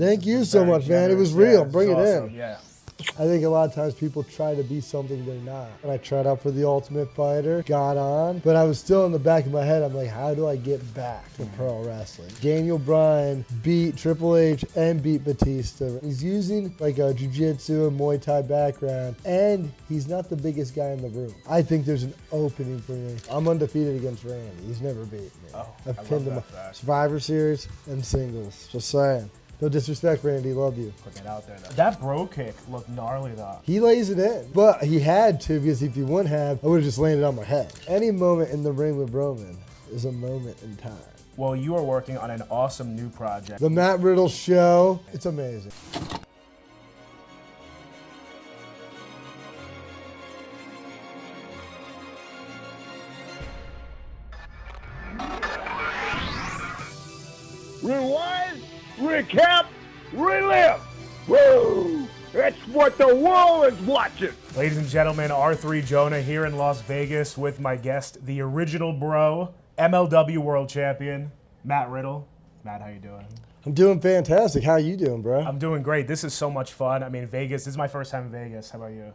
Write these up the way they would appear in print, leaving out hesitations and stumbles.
Thank you so much, man. It was real. Bring it in. Yeah. I think a lot of times people try to be something they're not. And I tried out for the Ultimate Fighter, got on, but I was still in the back of my head, I'm like, how do I get back to pro wrestling? Daniel Bryan beat Triple H and beat Batista. He's using like a jiu-jitsu and Muay Thai background, and he's not the biggest guy in the room. I think there's an opening for me. I'm undefeated against Randy. He's never beat me. Oh, I've pinned him Survivor Series and singles. Just saying. No disrespect, Randy. Love you. Put that out there, though. That Brogue Kick looked gnarly, though. He lays it in. But he had to, because if he wouldn't have, I would have just landed on my head. Any moment in the ring with Roman is a moment in time. Well, you are working on an awesome new project. The Matt Riddle Show. It's amazing. Rewind, recap, relive. Woo! That's what the world is watching. Ladies and gentlemen, R3 Jonah here in Las Vegas with my guest, the original bro, MLW World Champion, Matt Riddle. Matt, how you doing? I'm doing fantastic. How you doing, bro? I'm doing great. This is so much fun. I mean, Vegas, this is my first time in Vegas. How about you?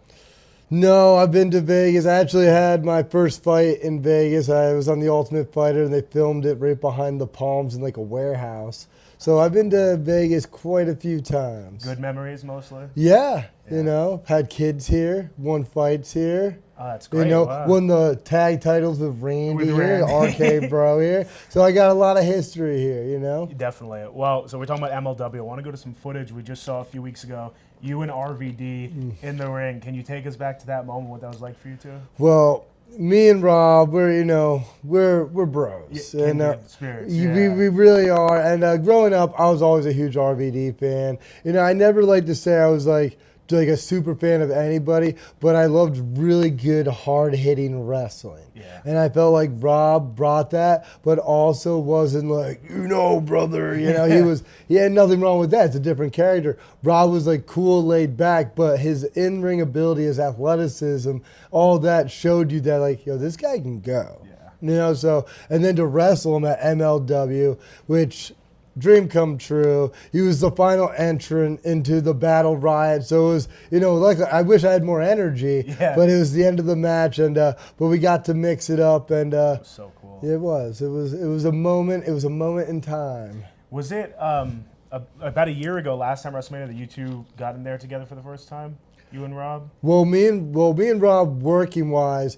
No, I've been to Vegas. I actually had my first fight in Vegas. I was on the Ultimate Fighter, and they filmed it right behind the palms in like a warehouse. So I've been to Vegas quite a few times. Good memories, mostly? Yeah, you know, had kids here, won fights here. Oh, that's great. You know, wow. won the tag titles with Randy here, RKBro here. So I got a lot of history here, you know? Definitely. Well, so we're talking about MLW. I want to go to some footage we just saw a few weeks ago. You and RVD in the ring. Can you take us back to that moment, what that was like for you two? Well, me and Rob, we're bros. Yeah, and spirits, we really are. And growing up, I was always a huge RVD fan. You know, I never like to say I was like a super fan of anybody, but I loved really good, hard-hitting wrestling. Yeah. And I felt like Rob brought that, but also wasn't like, you know, brother, you know, he had nothing wrong with that. It's a different character. Rob was like cool, laid back, but his in-ring ability, his athleticism, all that showed you that like, yo, this guy can go. Yeah. You know, so, and then to wrestle him at MLW, which dream come true. He was the final entrant into the Battle Riot. So it was, you know, like I wish I had more energy, but it was the end of the match, and but we got to mix it up, and it was so cool. It was a moment. It was a moment in time. Was it about a year ago, last time Wrestlemania, that you two got in there together for the first time? You and Rob? Well, me and Rob, working wise,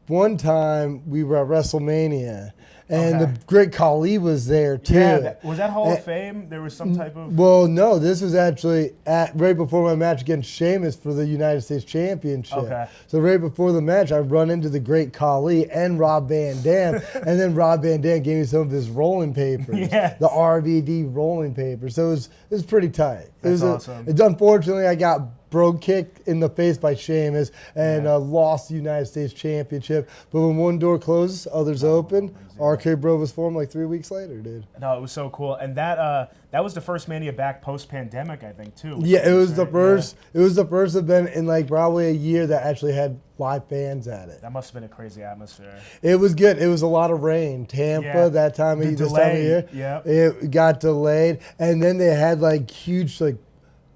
one time we were at Wrestlemania. And the Great Khali was there too. Yeah, was that Hall of Fame? There was some type of. Well, no, this was actually right before my match against Sheamus for the United States Championship. Okay. So right before the match, I run into the Great Khali and Rob Van Dam, and then Rob Van Dam gave me some of his rolling papers, the RVD rolling papers. So it was pretty tight. That's awesome. Unfortunately, I got Brogue Kick in the face by Sheamus and lost the United States Championship. But when one door closes, others open. RKBro was formed like 3 weeks later, dude. No, it was so cool, and that was the first Mania back post-pandemic, I think, too. Yeah, it was the first. Yeah. It was the first event in like probably a year that actually had live fans at it. That must have been a crazy atmosphere. It was good. It was a lot of rain. Tampa that time of this time of year. Yeah. It got delayed, and then they had like huge like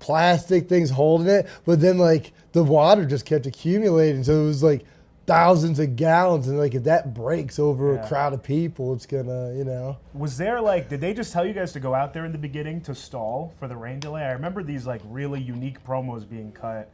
plastic things holding it, but then like the water just kept accumulating, so it was like thousands of gallons, and like if that breaks over a crowd of people, it's gonna, you know. Was there like, did they just tell you guys to go out there in the beginning to stall for the rain delay? I remember these like really unique promos being cut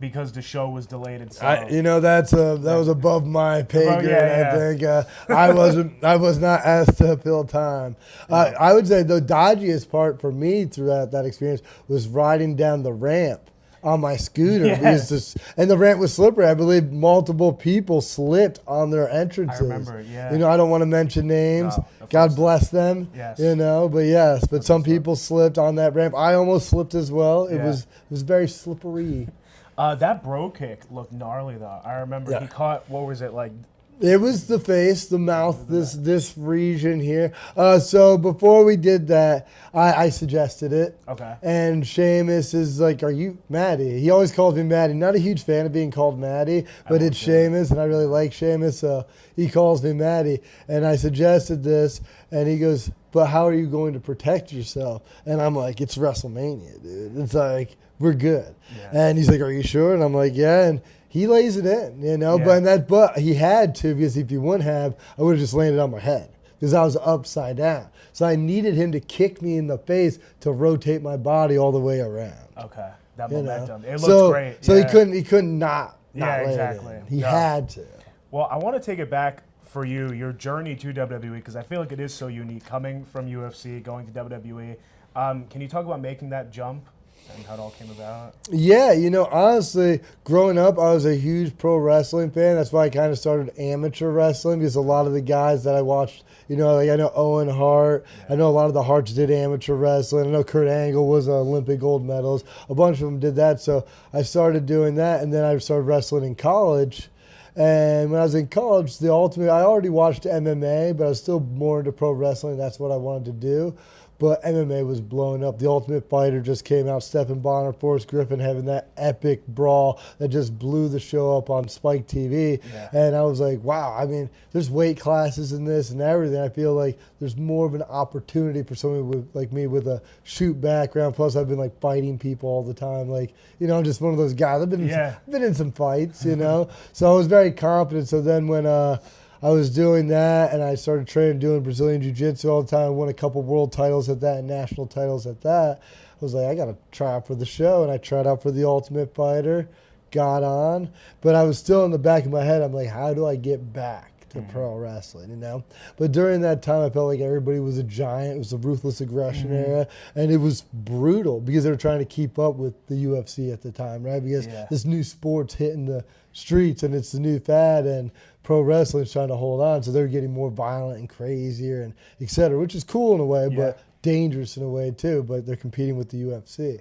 because the show was delayed and so. You know, that was above my pay grade. I think I was not asked to fill time. I would say the dodgiest part for me throughout that experience was riding down the ramp on my scooter, and the ramp was slippery. I believe multiple people slipped on their entrances. I remember, You know, I don't want to mention names. No, God bless them. Yes. You know, but some people slipped on that ramp. I almost slipped as well. It was very slippery. That Brogue Kick looked gnarly though. I remember he caught, what was it, like It was the face, the mouth, this region here. So before we did that, I suggested it. Okay. And Sheamus is like, "Are you Maddie?" He always calls me Maddie. Not a huge fan of being called Maddie, but it's Sheamus, and I really like Sheamus, so he calls me Maddie. And I suggested this, and he goes, "But how are you going to protect yourself?" And I'm like, "It's WrestleMania, dude. It's like, we're good." Yeah. And he's like, "Are you sure?" And I'm like, "Yeah." And he lays it in, you know, Yeah. but he had to, because if he wouldn't have, I would have just landed on my head because I was upside down. So I needed him to kick me in the face to rotate my body all the way around. Okay. That You momentum. know? It looked great. So yeah. he couldn't not Yeah, lay exactly. it in. He No. had to. Well, I want to take it back for you, your journey to WWE, because I feel like it is so unique coming from UFC, going to WWE. Can you talk about making that jump and how it all came about? Yeah, you know, honestly, growing up, I was a huge pro wrestling fan. That's why I kind of started amateur wrestling, because a lot of the guys that I watched, you know, like I know Owen Hart. I know a lot of the Harts did amateur wrestling. I know Kurt Angle was an Olympic gold medalist. A bunch of them did that. So I started doing that, and then I started wrestling in college. And when I was in college, I already watched MMA, but I was still more into pro wrestling. That's what I wanted to do. But MMA was blowing up. The Ultimate Fighter just came out. Stephen Bonner, Forrest Griffin having that epic brawl that just blew the show up on Spike TV. Yeah. And I was like, wow, I mean, there's weight classes in this and everything. I feel like there's more of an opportunity for someone like me with a shoot background. Plus, I've been like fighting people all the time. Like, you know, I'm just one of those guys. I've been in some fights, you know. So I was very confident. So then when I was doing that, and I started training, doing Brazilian Jiu-Jitsu all the time. I won a couple world titles at that and national titles at that. I was like, I got to try out for the show, and I tried out for the Ultimate Fighter, got on. But I was still in the back of my head, I'm like, how do I get back to pro wrestling, you know? But during that time, I felt like everybody was a giant. It was the ruthless aggression era, and it was brutal because they were trying to keep up with the UFC at the time, right? Because this new sport's hitting the streets, and it's the new fad, and pro wrestling's trying to hold on, so they're getting more violent and crazier and et cetera, which is cool in a way, but dangerous in a way too, but they're competing with the UFC.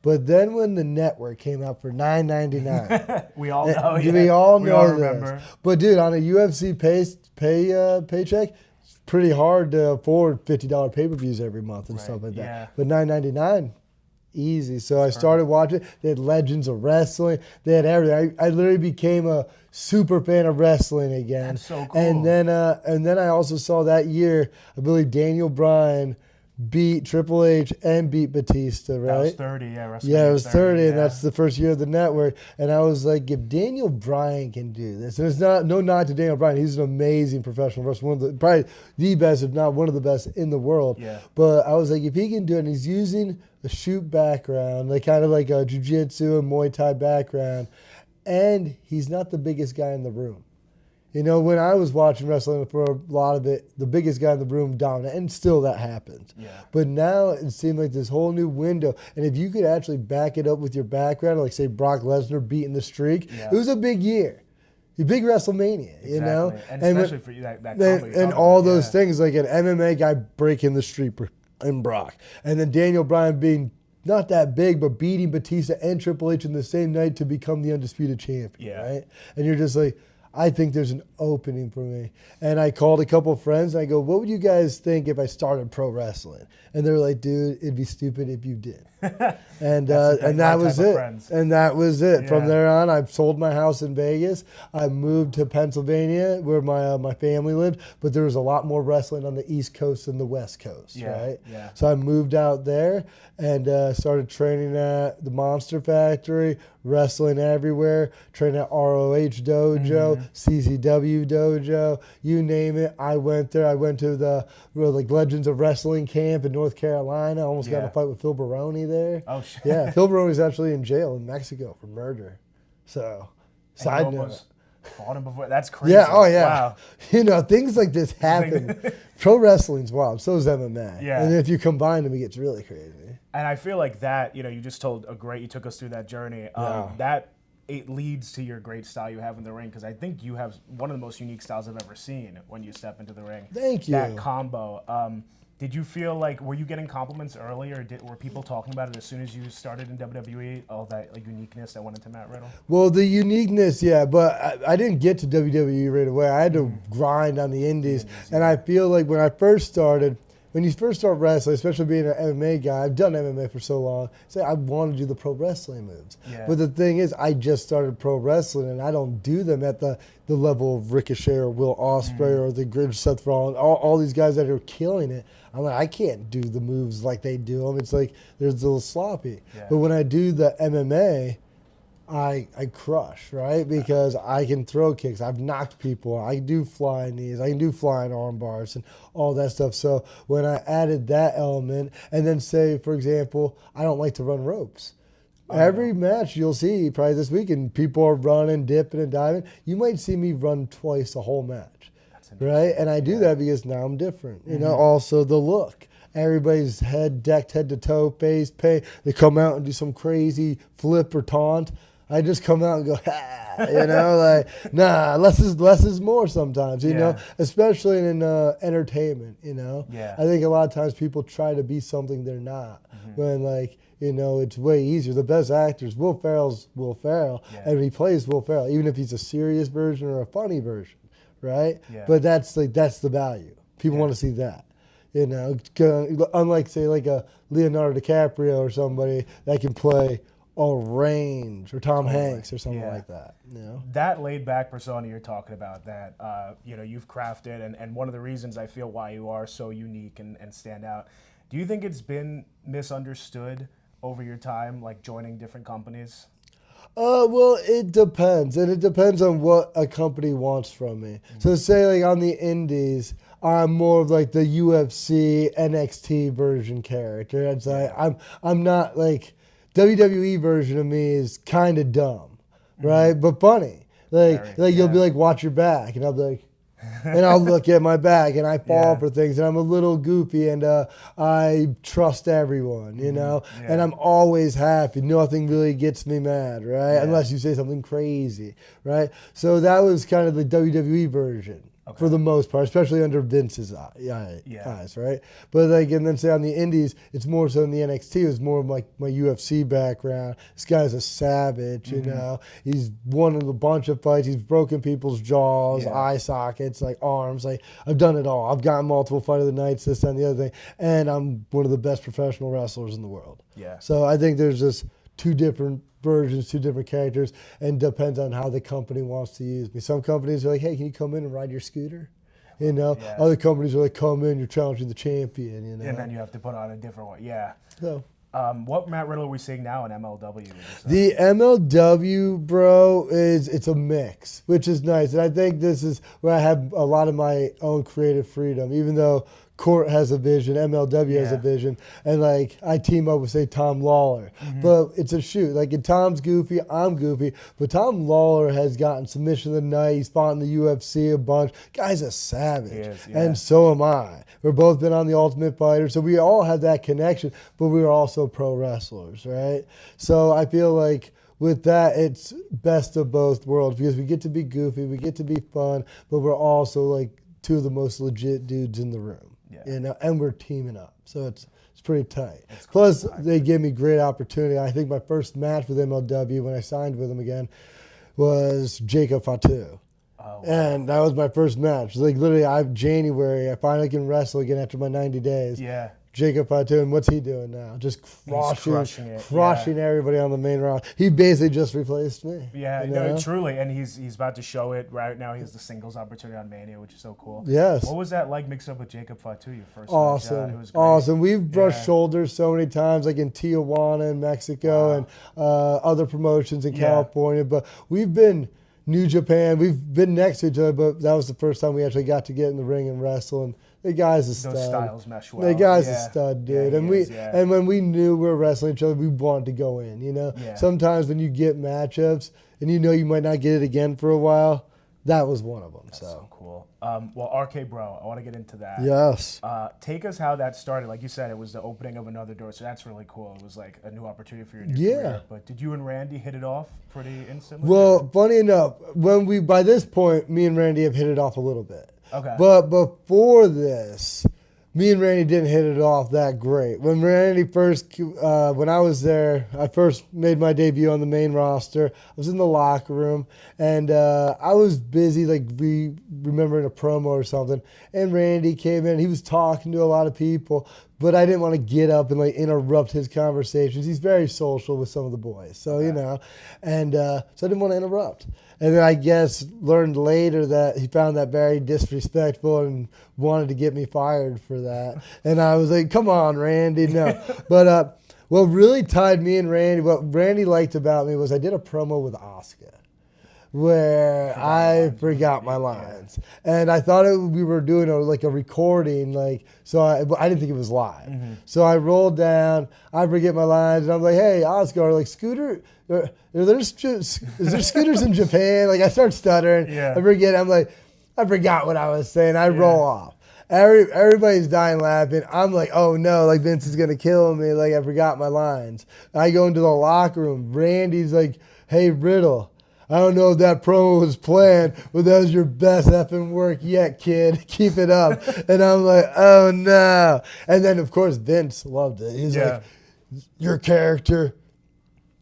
But then when the network came out for $9.99, we all know. We all know this. Remember. But dude, on a UFC paycheck, it's pretty hard to afford $50 pay-per-views every month and stuff like that. Yeah. But $9.99, easy. So I started watching. They had Legends of Wrestling. They had everything. I literally became a super fan of wrestling again. That's so cool. And then I also saw that year, I believe Daniel Bryan beat Triple H and beat Batista, right? That was 30, yeah. Yeah, it was 30, and that's the first year of the network. And I was like, if Daniel Bryan can do this, and it's no nod to Daniel Bryan, he's an amazing professional wrestler, probably the best, if not one of the best in the world. Yeah. But I was like, if he can do it, and he's using a shoot background, like kind of like a jiu-jitsu and Muay Thai background, and he's not the biggest guy in the room. You know, when I was watching wrestling for a lot of it, the biggest guy in the room dominated, and still that happens. Yeah. But now it seemed like this whole new window, and if you could actually back it up with your background, like say Brock Lesnar beating the streak, it was a big year. A big WrestleMania, you know? And especially for you, that comedy. And all those things, like an MMA guy breaking the streak in Brock. And then Daniel Bryan being not that big, but beating Batista and Triple H in the same night to become the undisputed champion, right? And you're just like, I think there's an opening for me. And I called a couple of friends, and I go, what would you guys think if I started pro wrestling? And they were like, dude, it'd be stupid if you did. And that was it. And that was it. Yeah. From there on, I sold my house in Vegas. I moved to Pennsylvania, where my family lived, but there was a lot more wrestling on the East Coast than the West Coast, right? Yeah. So I moved out there and started training at the Monster Factory, wrestling everywhere, training at ROH Dojo, CZW Dojo, you name it. I went there. I went to the Legends of Wrestling camp in North Carolina. Almost got in a fight with Phil Baroni there. Oh, shit. Yeah, Phil Baroni's actually in jail in Mexico for murder. So, side note. Fought him before. That's crazy. Yeah, oh yeah. Wow. You know, things like this happen. Pro wrestling's wild. So is MMA. Yeah. And if you combine them, it gets really crazy. And I feel like that, you just told you took us through that journey. That it leads to your great style you have in the ring, because I think you have one of the most unique styles I've ever seen when you step into the ring. Thank you. That combo. Did you feel like, were you getting compliments early, or were people talking about it as soon as you started in WWE? All that like uniqueness that went into Matt Riddle? Well, the uniqueness, yeah, but I didn't get to WWE right away. I had to grind on the indies. And I feel like when I first started, when you first start wrestling, especially being an MMA guy, I've done MMA for so long, say I want to do the pro wrestling moves. Yeah. But the thing is, I just started pro wrestling, and I don't do them at the level of Ricochet or Will Ospreay or the good Seth Rollins, all these guys that are killing it. I'm like, I can't do the moves like they do them. It's like, there's a little sloppy. Yeah. But when I do the MMA, I crush, right? Because I can throw kicks. I've knocked people. I can do flying knees. I can do flying arm bars and all that stuff. So when I added that element, and then say, for example, I don't like to run ropes. Every match you'll see, probably this weekend, people are running, dipping, and diving. You might see me run twice the whole match, right? And I do that because now I'm different. You know, also the look. Everybody's decked head to toe, face, pay. They come out and do some crazy flip or taunt. I just come out and go, ha, you know, like, nah, less is more sometimes, you know, especially in entertainment, you know. Yeah. I think a lot of times people try to be something they're not when, like, you know, it's way easier. The best actors, Will Ferrell's Will Ferrell, and he plays Will Ferrell, even if he's a serious version or a funny version, right? Yeah. But that's the value. People want to see that. You know, unlike, say, like a Leonardo DiCaprio or somebody that can play a range, or Tom Hanks or something like that. You know? That laid back persona you're talking about, that you know, you've crafted, and one of the reasons I feel why you are so unique and stand out. Do you think it's been misunderstood over your time, like joining different companies? Well, it depends, and it depends on what a company wants from me. So say, like, on the indies, I'm more of like the UFC NXT version character. I'd say I'm not like, WWE version of me is kind of dumb, right? But funny. Like you'll be like, watch your back, and I'll be like, and I'll look at my back, and I fall for things, and I'm a little goofy, and I trust everyone, you know, and I'm always happy. Nothing really gets me mad, right? Unless you say something crazy, right? So that was kind of the WWE version. For the most part, especially under Vince's eyes, right? But like, and then say on the indies, it's more so in the NXT, it's more of like my UFC background. This guy's a savage, you know. He's won a bunch of fights. He's broken people's jaws, eye sockets, like arms. Like, I've done it all. I've gotten multiple Fight of the Nights, this, that, and the other thing. And I'm one of the best professional wrestlers in the world. Yeah. So I think there's just two different versions, two different characters, and depends on how the company wants to use me. Some companies are like, hey, can you come in and ride your scooter? You know, other companies are like, come in, you're challenging the champion, you know. And then you have to put on a different one, So, what Matt Riddle are we seeing now in MLW? The MLW, bro, it's a mix, which is nice. And I think this is where I have a lot of my own creative freedom, even though Court has a vision, MLW has a vision, and like I team up with, say, Tom Lawler. But it's a shoot. Like, if Tom's goofy, I'm goofy. But Tom Lawler has gotten submission of the night. He's fought in the UFC a bunch. Guy's a savage. And so am I. We've both been on the Ultimate Fighter, so we all have that connection, but we are also pro wrestlers, right? So I feel like with that, it's best of both worlds, because we get to be goofy, we get to be fun, but we're also like two of the most legit dudes in the room. You know, and we're teaming up, so it's pretty tight. Plus, they give me great opportunity. I think my first match with MLW when I signed with them again was Jacob Fatu. And that was my first match. Like, literally, January, I finally can wrestle again after my 90 days. Jacob Fatu, and what's he doing now? Just crushing everybody on the main round. He basically just replaced me. No, truly, and he's about to show it right now. He has the singles opportunity on Mania, which is so cool. Yes. What was that like mixing up with Jacob Fatu, your first awesome. match? It was great. Awesome. We've brushed shoulders so many times, like in Tijuana in Mexico and other promotions in California, but we've been New Japan. We've been next to each other, but that was the first time we actually got to get in the ring and wrestle. And the guy's a stud. Those styles mesh well. The guy's a stud, dude. And when we knew we were wrestling each other, we wanted to go in, you know? Sometimes when you get matchups and you know you might not get it again for a while, that was one of them. That's so cool. Well, RKBro, I want to get into that. Yes. Take us how that started. Like you said, it was the opening of another door, so that's really cool. It was like a new opportunity for your new career. But did you and Randy hit it off pretty instantly? Well, funny enough, by this point, me and Randy have hit it off a little bit. Okay. But before this, me and Randy didn't hit it off that great. When Randy first, when I was there, I first made my debut on the main roster. I was in the locker room, and I was busy, like remembering a promo or something. And Randy came in. He was talking to a lot of people, but I didn't want to get up and like interrupt his conversations. He's very social with some of the boys, so you know, and so I didn't want to interrupt. And then I guess learned later that he found that very disrespectful and wanted to get me fired for that. And I was like, come on, Randy, no. But what really tied me and Randy, what Randy liked about me was I did a promo with Asuka where I forgot my lines. And I thought we were doing a recording, so I didn't think it was live. So I rolled down, I forget my lines, and I'm like, hey, Oscar, like Scooter, is there scooters in Japan? Like I start stuttering, I forget, I'm like, I forgot what I was saying, I roll off. Everybody's dying laughing. I'm like, oh no, like Vince is gonna kill me, like I forgot my lines. I go into the locker room, Randy's like, hey Riddle, I don't know if that promo was planned, but that was your best effing work yet, kid. Keep it up. And I'm like, oh no. And then, of course, Vince loved it. He's like, your character,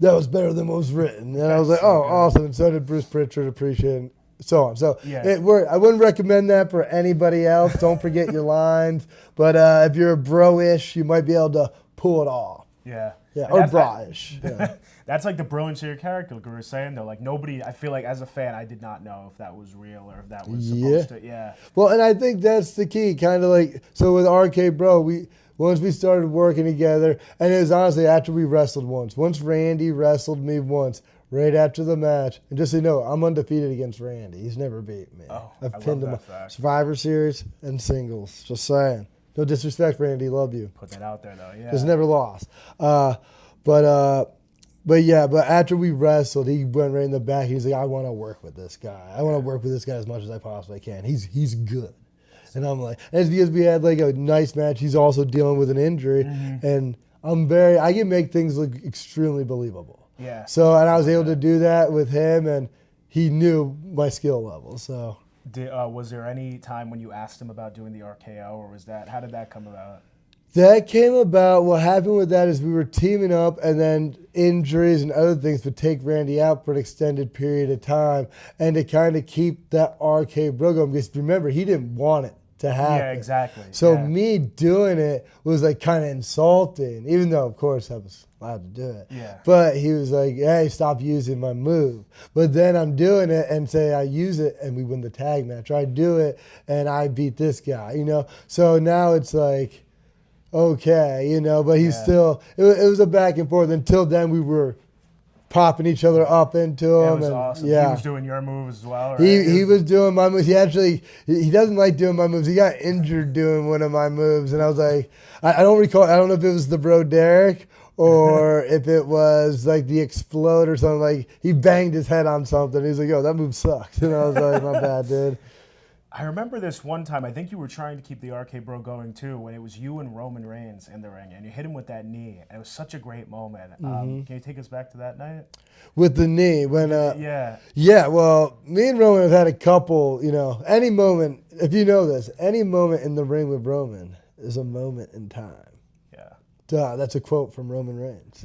that was better than what was written. And I was like, oh, awesome. And so did Bruce Pritchard, appreciate it. So on. So it worked. I wouldn't recommend that for anybody else. Don't forget your lines. But if you're a bro-ish, you might be able to pull it off. Yeah. Yeah, or bra-ish. Yeah. That's like the brilliance of your character, like we were saying, though. Like nobody, I feel like as a fan, I did not know if that was real or if that was supposed to, Well, and I think that's the key, kind of like, so with RKBro, once we started working together, and it was honestly after we wrestled once. Once Randy wrestled me once, right after the match. And just so you know, I'm undefeated against Randy. He's never beat me. Oh, I've pinned him Survivor Series and singles. Just saying. No disrespect, Randy. Love you. Put that out there, though, Just never lost. But after we wrestled, he went right in the back. He's like, I want to work with this guy. I want to work with this guy as much as I possibly can. He's good. And I'm like, and it's because we had like a nice match. He's also dealing with an injury. And I can make things look extremely believable. Yeah. So, and I was able to do that with him, and he knew my skill level. So. Was there any time when you asked him about doing the RKO, or how did that come about? That came about, what happened with that is we were teaming up, and then injuries and other things would take Randy out for an extended period of time, and to kind of keep that RKBro going, because remember, he didn't want it to happen. Yeah, exactly. So me doing it was like kind of insulting, even though, of course, I was allowed to do it. Yeah. But he was like, hey, stop using my move. But then I'm doing it and say I use it and we win the tag match. Or I do it and I beat this guy, So now it's like, okay, but he's still, it was a back and forth. Until then, we were popping each other up into him. It was awesome. Yeah. He was doing your moves as well, right? He was doing my moves. He doesn't like doing my moves. He got injured doing one of my moves. And I was like, I don't recall, I don't know if it was the Bro Derek or if it was like the Explode or something. Like he banged his head on something. He's like, yo, that move sucks. And I was like, my bad, dude. I remember this one time, I think you were trying to keep the RK-Bro going too, when it was you and Roman Reigns in the ring, and you hit him with that knee, and it was such a great moment. Can you take us back to that night? With the knee, when Yeah, well, me and Roman have had a couple, any moment, if you know this, any moment in the ring with Roman is a moment in time. Yeah. That's a quote from Roman Reigns.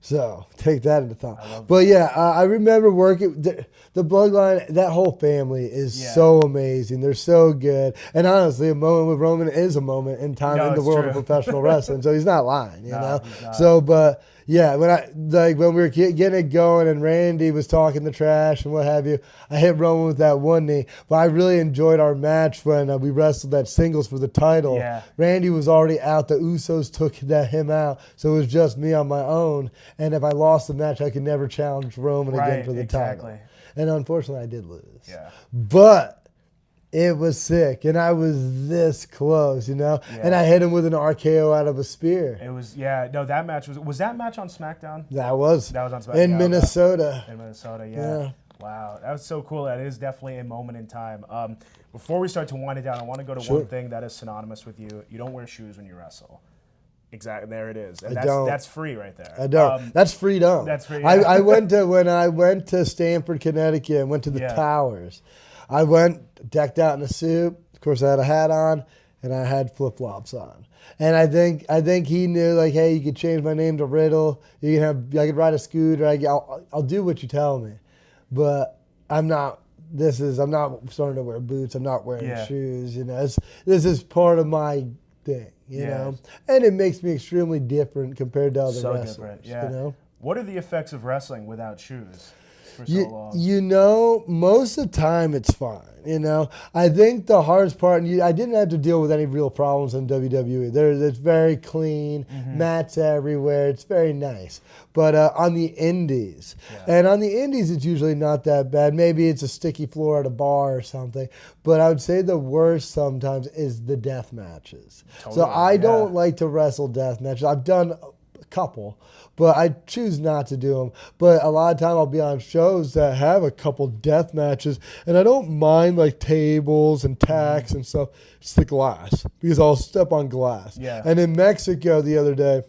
So take that into thought. But I remember working the Bloodline. That whole family is so amazing. They're so good. And honestly, a moment with Roman is a moment in time in the world of professional wrestling. So he's not lying, you know. So, but when we were getting it going and Randy was talking the trash and what have you, I hit Roman with that one knee. But I really enjoyed our match when we wrestled that singles for the title. Yeah. Randy was already out. The Usos took him out. So it was just me on my own. And if I lost the match, I could never challenge Roman again for the title. And unfortunately, I did lose. Yeah. But it was sick, and I was this close, Yeah. And I hit him with an RKO out of a spear. It was, that match was that match on SmackDown? That was on SmackDown. In Minnesota. In Minnesota, yeah. Wow, that was so cool. That is definitely a moment in time. Before we start to wind it down, I want to go to one thing that is synonymous with you. You don't wear shoes when you wrestle. Exactly, there it is. And that's free right there. I don't. That's freedom. That's free. Yeah. When I went to Stamford, Connecticut, and went to the Towers. I went decked out in a suit. Of course, I had a hat on, and I had flip-flops on. And I think he knew, like, hey, you could change my name to Riddle. You can have, I could ride a scooter. I'll do what you tell me. But I'm not starting to wear boots. I'm not wearing shoes. You know, this is part of my thing. You know, and it makes me extremely different compared to other wrestlers. Different, yeah. You know, what are the effects of wrestling without shoes? For so long? You know, most of the time it's fine. You know, I think the hardest part, and I didn't have to deal with any real problems in WWE. It's very clean, mats everywhere. It's very nice. But on the indies, and on the indies, it's usually not that bad. Maybe it's a sticky floor at a bar or something. But I would say the worst sometimes is the death matches. Totally, so I don't like to wrestle death matches. I've done a couple, but I choose not to do them. But a lot of time I'll be on shows that have a couple death matches, and I don't mind like tables and tacks and stuff. It's the glass, because I'll step on glass. Yeah. And in Mexico the other day,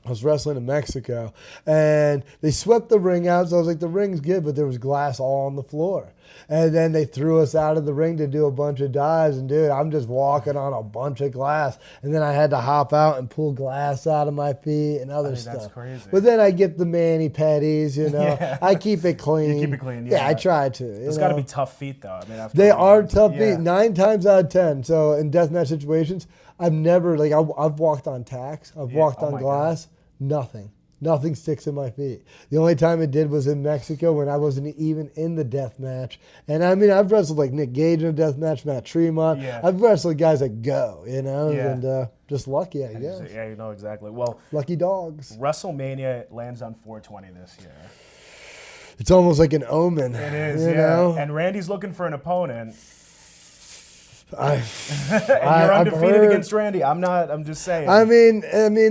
I was wrestling in Mexico, and they swept the ring out. So I was like, the ring's good, but there was glass all on the floor. And then they threw us out of the ring to do a bunch of dives. And, dude, I'm just walking on a bunch of glass. And then I had to hop out and pull glass out of my feet and other stuff. That's crazy. But then I get the mani-pedis, you know. I keep it clean. You keep it clean, yeah. I try to. It's got to be tough feet, though. I mean, they are tough feet, 9 times out of 10. So in deathmatch situations, I've never, like, I've walked on tacks. I've walked on glass. God. Nothing sticks in my feet. The only time it did was in Mexico when I wasn't even in the death match. And I mean, I've wrestled like Nick Gage in a death match, Matt Tremont. Yeah. I've wrestled guys that go, you know, and just lucky, I guess. Yeah, you know exactly. Well, lucky dogs. WrestleMania lands on 420 this year. It's almost like an omen. It is, you know? And Randy's looking for an opponent. And you're undefeated against Randy. I'm not. I'm just saying. I mean,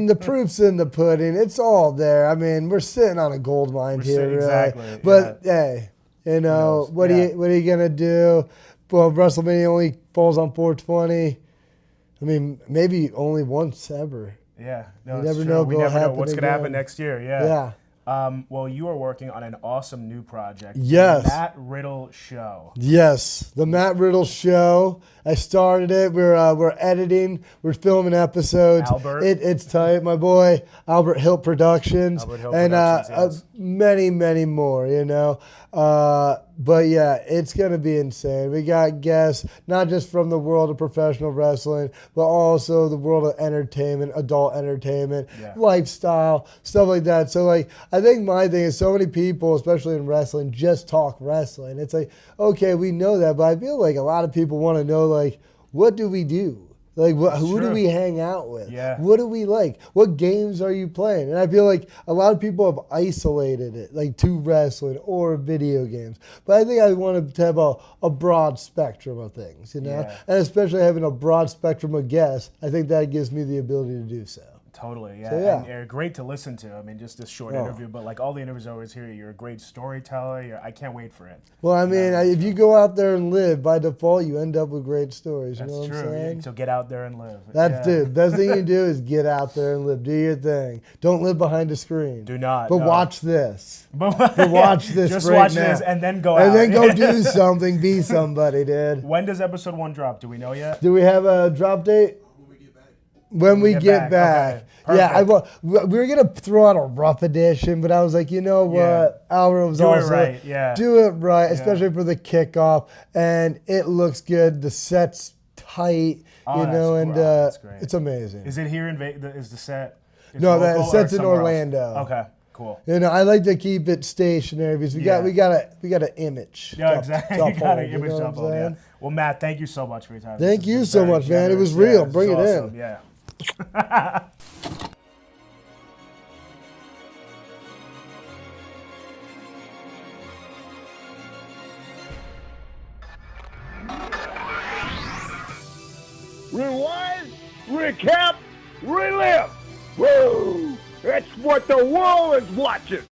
the proof's in the pudding. It's all there. I mean, we're sitting on a gold mine here, really. Exactly. But hey, you know what are you gonna do? Well, WrestleMania only falls on 420. I mean, maybe only once ever. Yeah. No, you never know. We never know what's gonna happen next year. Yeah. Yeah. Well, you are working on an awesome new project. Yes. The Matt Riddle Show. Yes, the Matt Riddle Show. I started it. We're editing. We're filming episodes. Albert. It's tight. My boy, Albert Hill Productions. Yes. Many more, you know. But yeah, it's going to be insane. We got guests, not just from the world of professional wrestling, but also the world of entertainment, adult entertainment, lifestyle, stuff like that. So, like, I think my thing is so many people, especially in wrestling, just talk wrestling. It's like, okay, we know that, but I feel like a lot of people want to know, like, what do we do? Like, who do we hang out with? Yeah. What do we like? What games are you playing? And I feel like a lot of people have isolated it, like, to wrestling or video games. But I think I want to have a broad spectrum of things, you know? Yeah. And especially having a broad spectrum of guests, I think that gives me the ability to do so. Totally, yeah. So, yeah. And you're great to listen to. I mean, just this short interview, but like all the interviews I always hear, you're a great storyteller. I can't wait for it. Well, I mean, if you go out there and live, by default, you end up with great stories. You know what I'm saying? Yeah. So get out there and live. That's it. Best thing you do is get out there and live. Do your thing. Don't live behind a screen. Do not. But watch this. But watch this. Just right watch now. this and then go out. And then go do something. Be somebody, dude. When does episode 1 drop? Do we know yet? Do we have a drop date? When we get back. Okay, yeah, we were going to throw out a rough edition, but I was like, you know what? Albert was do it right, especially for the kickoff. And it looks good. The set's tight, you know, and that's great. it's amazing. Is it here in Vegas? Is the set? No, the set's in Orlando. Okay. Cool. You know, I like to keep it stationary because we got an image. Yeah, exactly. You got an image to upload. Yeah. Well, Matt, thank you so much for your time. Thank you so much, man. It was real. Bring it in. Yeah. Rewind, recap, relive. Woo! That's what the world is watching.